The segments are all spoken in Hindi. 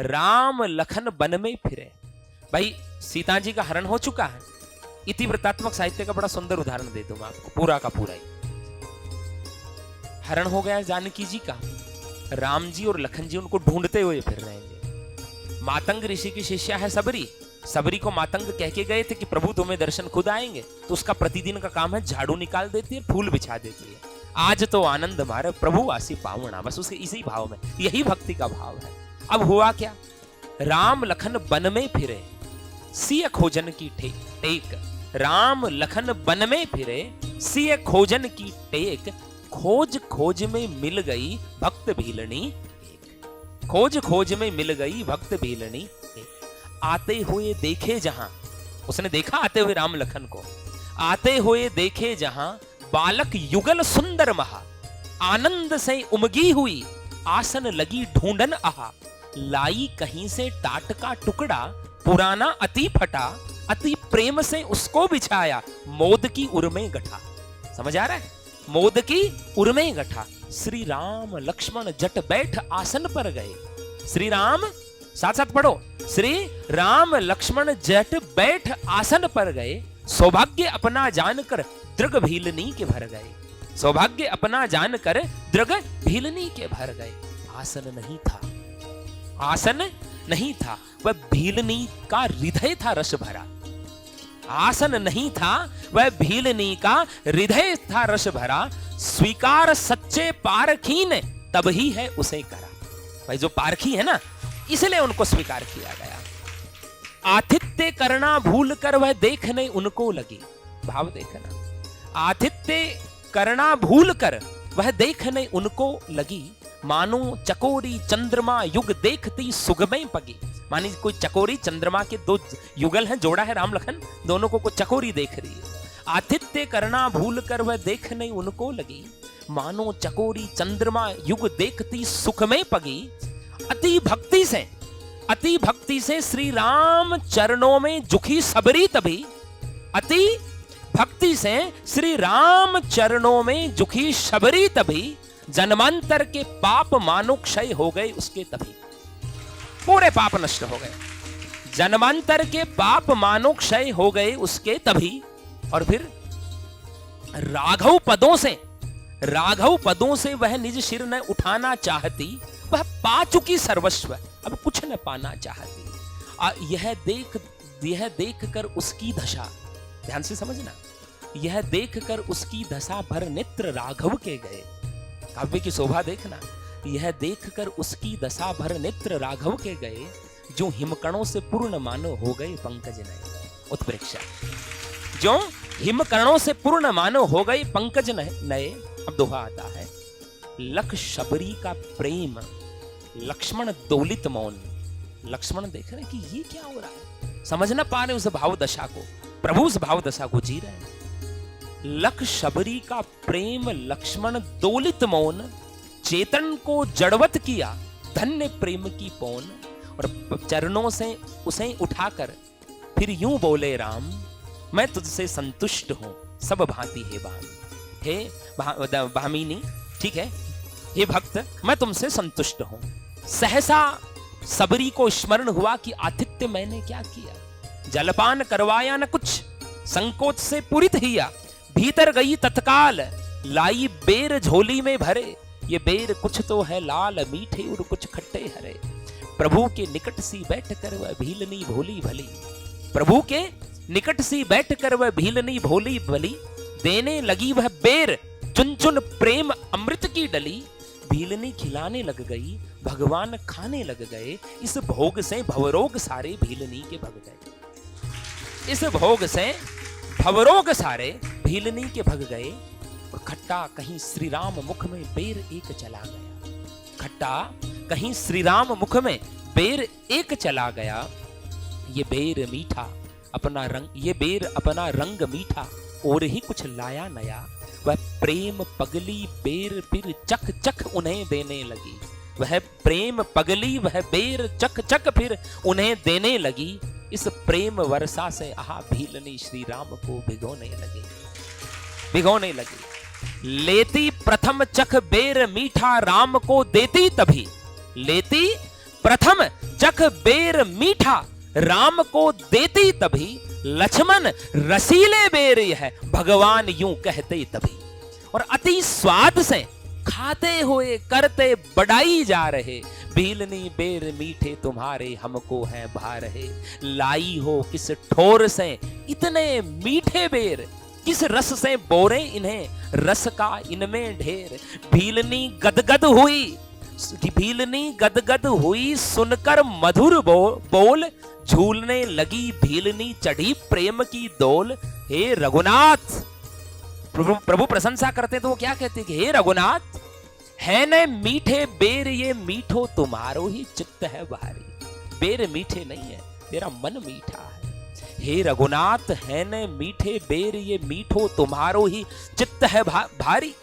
राम लखन वन में फिरे। भाई सीता जी का हरण हो चुका है। इतिवृत्तात्मक साहित्य का बड़ा सुंदर उदाहरण दे दूं मैं आपको, पूरा का पूरा ही। हरण हो गया जानकी जी का, राम जी और लखन जी उनको ढूंढते हुए फिर रहे हैं। मातंग ऋषि की शिष्या है सबरी। सबरी को मातंग कह के गए थे कि प्रभु तुम्हें दर्शन खुद आएंगे, तो उसका प्रतिदिन का काम है झाड़ू निकाल देती है, फूल बिछा देती है। आज तो आनंद मारे प्रभु आसी पावना, बस उसके इसी भाव में, यही भक्ति का भाव है। अब हुआ क्या, राम लखन वन में फिरे सिय खोजन की टेक। राम लखन वन में फिरे सिय खोजन की टेक। खोज खोज में मिल गई भक्त भीलनी एक। खोज खोज में मिल गई भक्त भीलनी एक। आते हुए देखे जहां, उसने देखा आते हुए राम लखन को, आते हुए देखे जहां बालक युगल सुंदर महा। आनंद से उमगी हुई आसन लगी ढूंढन आहा। लाई कहीं से टाट का टुकड़ा पुराना अति फटा। अति प्रेम से उसको बिछाया मोद की उर में गठा। समझ आ रहा है, मोद की उर में गठा। श्री राम लक्ष्मण जट बैठ आसन पर गए। श्री राम, साथ साथ पढ़ो, श्री राम लक्ष्मण जट बैठ आसन पर गए। सौभाग्य अपना जानकर दृग भीलनी के भर गए। सौभाग्य अपना जानकर दृग भीलनी के भर गए। आसन नहीं था, आसन नहीं था, वह भीलनी का हृदय था रस भरा। आसन नहीं था, वह भीलनी का हृदय था रस भरा। स्वीकार सच्चे पारखी ने तब ही है उसे करा। भाई जो पारखी है ना, इसलिए उनको स्वीकार किया गया। आतिथ्य करना भूल कर वह देखने उनको लगी। भाव देखना, आतिथ्य करना भूल कर वह देखने उनको लगी। मानो चकोरी चंद्रमा युग देखती सुगमे पगी। मानी कोई चकोरी चंद्रमा के दो युगल हैं, जोड़ा है राम लखन, दोनों को कोई चकोरी देख रही है। आतिथ्य करना भूल कर वह देखने उनको लगी। मानो चकोरी चंद्रमा युग देखती सुख में पगी। अति भक्ति से श्री राम चरणों में झुकी सबरी तभी। अति भक्ति से श्री राम चरणों में झुकी सबरी तभी। जन्मांतर के पाप मानो क्षय हो गए उसके तभी। पूरे पाप नष्ट हो गए। जन्मांतर के पाप मानो क्षय हो गए उसके तभी। और फिर राघव पदों से वह निज सिर न उठाना चाहती। वह पा चुकी सर्वस्व, अब कुछ न पाना चाहती। यह देख कर उसकी दशा, ध्यान से समझना, यह देख कर उसकी दशा भर नेत्र राघव के गए। काव्य की शोभा देखना। यह देखकर उसकी दशा भर नेत्र राघव के गए। जो हिमकणों से पूर्ण मानो हो गए पंकज नए। उत्प्रेक्षा, जो हिमकणों से पूर्ण मानो हो गए पंकज नए। अब दोहा आता है, लख शबरी का प्रेम लक्ष्मण दौलित मौन। लक्ष्मण देख रहे कि ये क्या हो रहा है, समझ ना पा रहे उस भाव दशा को। प्रभु उस भाव दशा को जी रहे हैं। लख शबरी का प्रेम लक्ष्मण दौलित मौन। चेतन को जड़वत किया धन्य प्रेम की पौन। और चरणों से उसे उठाकर फिर यूं बोले राम, मैं तुझसे संतुष्ट हूं सब भांति हे बाम। हे भामिनी, ठीक है, हे भक्त, मैं तुमसे संतुष्ट हूं। सहसा सबरी को स्मरण हुआ कि आतिथ्य मैंने क्या किया। जलपान करवाया न कुछ, संकोच से पूरित हिया। भीतर गई तत्काल लाई बेर झोली में भरे। ये बेर कुछ तो है लाल मीठे और कुछ खट्टे हरे। प्रभु के निकट सी बैठ कर वह भीलनी भोली भली। प्रभु के निकट सी बैठ कर वह भीलनी भोली भली। देने लगी वह बेर चुन चुन प्रेम अमृत की डली। भीलनी खिलाने लग गई, भगवान खाने लग गए। इस भोग से भवरोग सारे भीलनी के भग गए। इस भोग से भवरोग सारे भीलनी के भग गए। और खट्टा कहीं श्री राम मुख में बेर एक चला गया। खट्टा कहीं श्री राम मुख में बेर एक चला गया। ये बेर मीठा अपना रंग, ये बेर अपना रंग मीठा और ही कुछ लाया नया। वह प्रेम पगली बेर फिर चक चक उन्हें देने लगी। वह प्रेम पगली वह बेर चक चक फिर उन्हें देने लगी। इस प्रेम वर्षा से आहा भीलनी श्री राम को भिगोने लगी। लेती प्रथम चख बेर मीठा राम को देती तभी। लेती प्रथम चख बेर मीठा, राम को देती तभी, लक्ष्मण रसीले बेर यह, भगवान यूं कहते तभी। और अति स्वाद से खाते हुए करते बड़ाई जा रहे, भीलनी बेर मीठे तुम्हारे हमको है भा रहे। लाई हो किस ठोर से इतने मीठे बेर, किस रस से बोरे इन्हें, रस का इनमें ढेर। भीलनी गदगद हुई, भीलनी गदगद हुई सुनकर मधुर बोल, झूलने लगी भीलनी चढ़ी प्रेम की डोल। हे रघुनाथ, प्रभु प्रशंसा करते तो वो क्या कहते कि हे रघुनाथ, है न मीठे बेर ये मीठो तुम्हारो ही चित्त है भारी। बेर मीठे नहीं है, तेरा मन मीठा है। हे रघुनाथ, है न मीठे बेर ये मीठो तुम्हारो ही चित्त है भारी।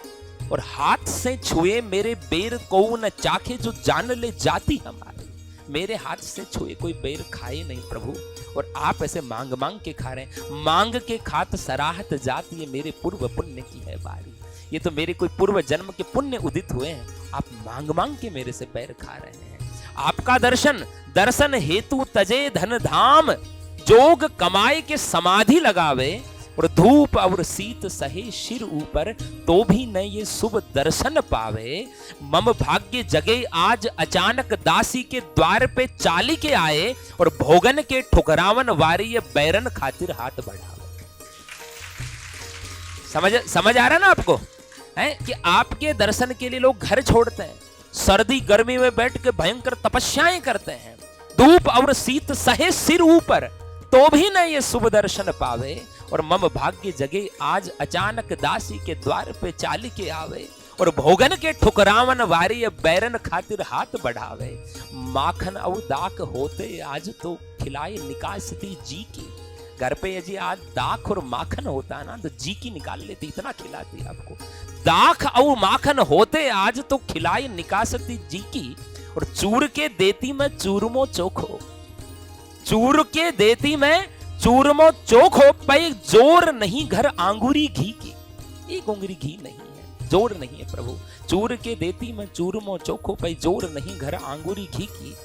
और हाथ से छुए मेरे बेर को न चाखे, जो जान ले जाती हमारी। मेरे हाथ से छुए कोई बेर खाए नहीं प्रभु, और आप ऐसे मांग मांग के खा रहे हैं। मांग के खात सराहत जाती है, मेरे पूर्व पुण्य की है बारी। ये तो मेरे कोई पूर्व जन्म के पुण्य उदित हुए हैं, आप मांग मांग के मेरे से बैर खा रहे हैं। आपका दर्शन, दर्शन हेतु तजे धन धाम, जोग कमाए के समाधि लगावे। और धूप और शीत सहे सिर ऊपर, तो भी न ये शुभ दर्शन पावे। मम भाग्य जगे आज अचानक, दासी के द्वार पे चाली के आए। और भोगन के ठुकरावन वारी, ये बैरन खातिर हाथ बढ़ावे। समझ आ रहा ना आपको है कि आपके दर्शन के लिए लोग घर छोड़ते हैं, सर्दी गर्मी में बैठ के भयंकर तपस्याएं करते हैं। धूप और शीत सहे सिर ऊपर, तो भी न ये शुभ दर्शन पावे। और मम भाग्य जगे आज अचानक, दासी के द्वार पे चाली के आवे। और भोगन के ठुकरावन वारी, बैरन खातिर हाथ बढ़ावे। माखन और दाख होते आज तो खिलाए निकासती जी की। घर पे यदि आज दाख और माखन होता ना तो जी की निकाल लेती, इतना खिलाती आपको। दाख और माखन होते आज तो खिलाए निकासती जी की। और चूर के देती मैं चूरमो चोखो, चूर के देती मैं चूरमो चोखो। पे जोर नहीं घर आंगूरी घी की, एक उंगली घी नहीं है, जोर नहीं है प्रभु। चूर के देती मैं चूरमो चोखो, पे जोर नहीं घर आंगूरी घी की।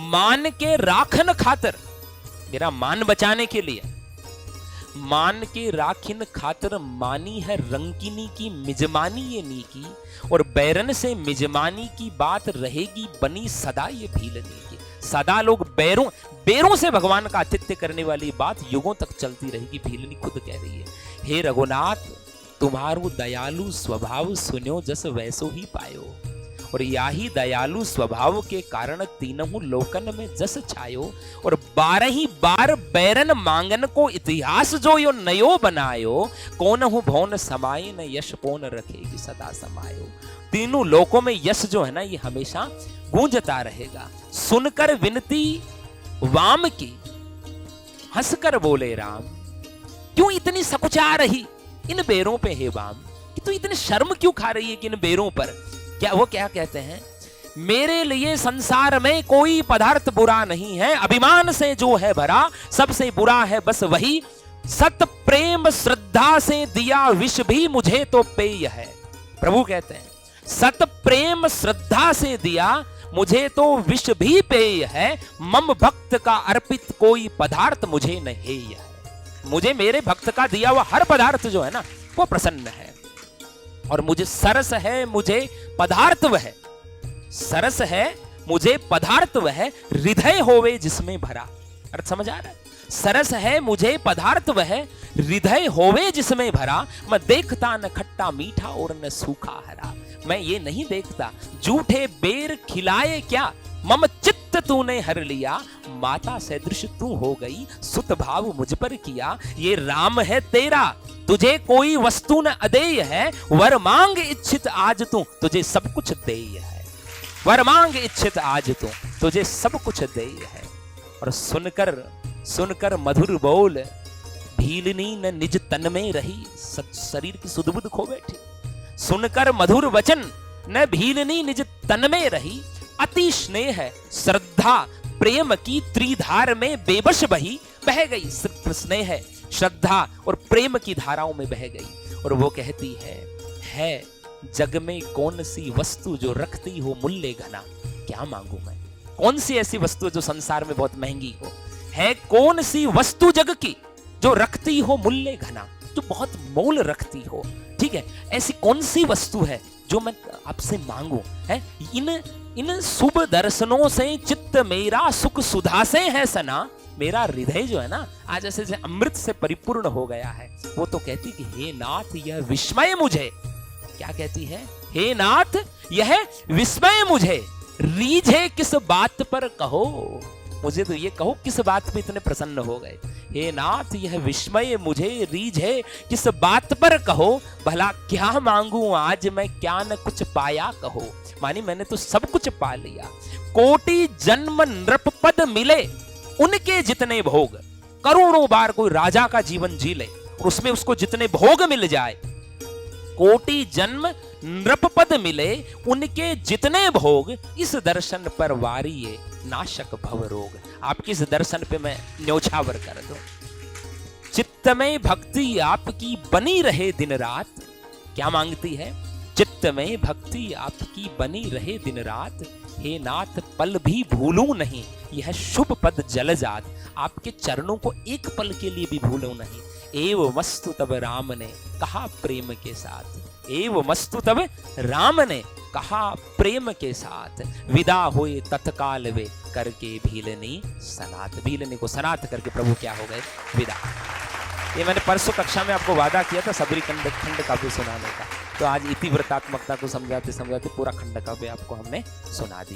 मान के राखन खातिर, मेरा मान बचाने के लिए, मान के राखिन खातिर मानी है रंकिनी की मिजमानी ये नीकी। और बैरन से मिजमानी की बात रहेगी बनी सदा ये भीलनी की। सदा लोग बेरों से भगवान का आतिथ्य करने वाली बात युगों तक चलती रहेगी, भीलनी खुद कह रही है। हे रघुनाथ, तुम्हारो दयालु स्वभाव सुन्यो जस वैसो ही पायो। और याही दयालु स्वभाव के कारण तीनों लोकन में जस छायो। और 12 बार बैरन मांगन को इतिहास जो यो नयो बनायो। कौन हूं भौन समाये न यश कौन रखेगी सदा समायो। तीनों लोकों में यश जो है ना ये हमेशा गूंजता रहेगा। सुनकर विनती वाम की, हंसकर बोले राम, क्यों इतनी सकुचा रही इन बेरों पे हे वाम। कि तू इतनी शर्म क्यों खा रही है कि इन बेरों पर। क्या वो क्या कहते हैं, मेरे लिए संसार में कोई पदार्थ बुरा नहीं है। अभिमान से जो है भरा सबसे बुरा है बस वही। सत प्रेम श्रद्धा से दिया विष भी मुझे तो पेय है। प्रभु कहते हैं सत प्रेम श्रद्धा से दिया मुझे तो विष भी पेय है। मम भक्त का अर्पित कोई पदार्थ मुझे न हेय है। मुझे मेरे भक्त का दिया हुआ हर पदार्थ जो है ना वो प्रसन्न है। और मुझे सरस है मुझे पदार्थ वह, सरस है मुझे पदार्थ वह, हृदय होवे जिसमें भरा। अर्थ समझ आ रहा है। सरस है मुझे पदार्थ वह, हृदय होवे जिसमें भरा। मैं देखता न खट्टा मीठा और न सूखा हरा। मैं ये नहीं देखता जूठे बेर खिलाए क्या, मम चित्त तूने हर लिया। माता सदृश तू हो गई, सुत भाव मुझ पर किया। ये राम है तेरा, तुझे कोई वस्तु न अदेय है। वर मांग इच्छित आज तू, तुझे सब कुछ देय है। वर मांग इच्छित आज तू, तुझे सब कुछ देय है। और सुनकर मधुर बोल, भीलनी न निज तन में रही। शरीर की सुध-बुध खो बैठी। सुनकर मधुर वचन, न भीलनी निज तन में रही। अति स्नेह श्रद्धा प्रेम की त्रिधार में बेबस बही। बह गई स्नेह श्रद्धा और प्रेम की धाराओं में बह गई। और वो कहती है जग में कौन सी वस्तु जो रखती हो मूल्य घना। क्या मांगू मैं, कौन सी ऐसी वस्तु है जो संसार में बहुत महंगी हो? है कौन सी वस्तु जग की जो रखती हो मूल्य घना, जो बहुत मोल रखती हो? ठीक है, ऐसी कौन सी वस्तु है जो मैं आपसे मांगू? है इन शुभ दर्शनों से चित्त मेरा सुख सुधा से है सना। मेरा हृदय जो है ना आज ऐसे जैसे अमृत से परिपूर्ण हो गया है। वो तो कहती कि हे नाथ यह विस्मय मुझे, क्या कहती है? हे नाथ यह विस्मय मुझे, रीझे किस बात पर कहो। मुझे तो ये कहो किस बात पे इतने प्रसन्न हो गए। हे नाथ यह विस्मय मुझे, रीझे किस बात पर कहो। भला क्या मांगू आज मैं, क्या न कुछ पाया कहो। मानी मैंने तो सब कुछ पा लिया। कोटि जन्म नृप पद मिले, उनके जितने भोग। करोड़ों बार कोई राजा का जीवन जी ले और उसमें उसको जितने भोग मिल जाए। कोटि जन्म नृप पद मिले, उनके जितने भोग। इस दर्शन पर वारिये नाशक भव रोग। आपकी इस दर्शन पे मैं न्योछावर कर दूं। चित्त में भक्ति आपकी बनी रहे दिन रात। क्या मांगती है? चित्त में भक्ति आपकी बनी रहे दिन रात। हे नाथ पल भी भूलूं नहीं, यह शुभ पद जल जात। आपके चरणों को एक पल के लिए भी भूलूं नहीं। एव मस्तु तब राम ने कहा प्रेम के साथ। एव मस्तु तब राम ने कहा प्रेम के साथ। विदा हुए तत्काल वे करके भीलनी सनात। भीलनी को सनात करके प्रभु क्या हो गए? विदा। ये मैंने परसों कक्षा में आपको वादा किया था सबरी खंड काव्य सुनाने का। तो आज इतिव्रतात्मकता को समझाते समझाते पूरा खंड काव्य आपको हमने सुना दिया।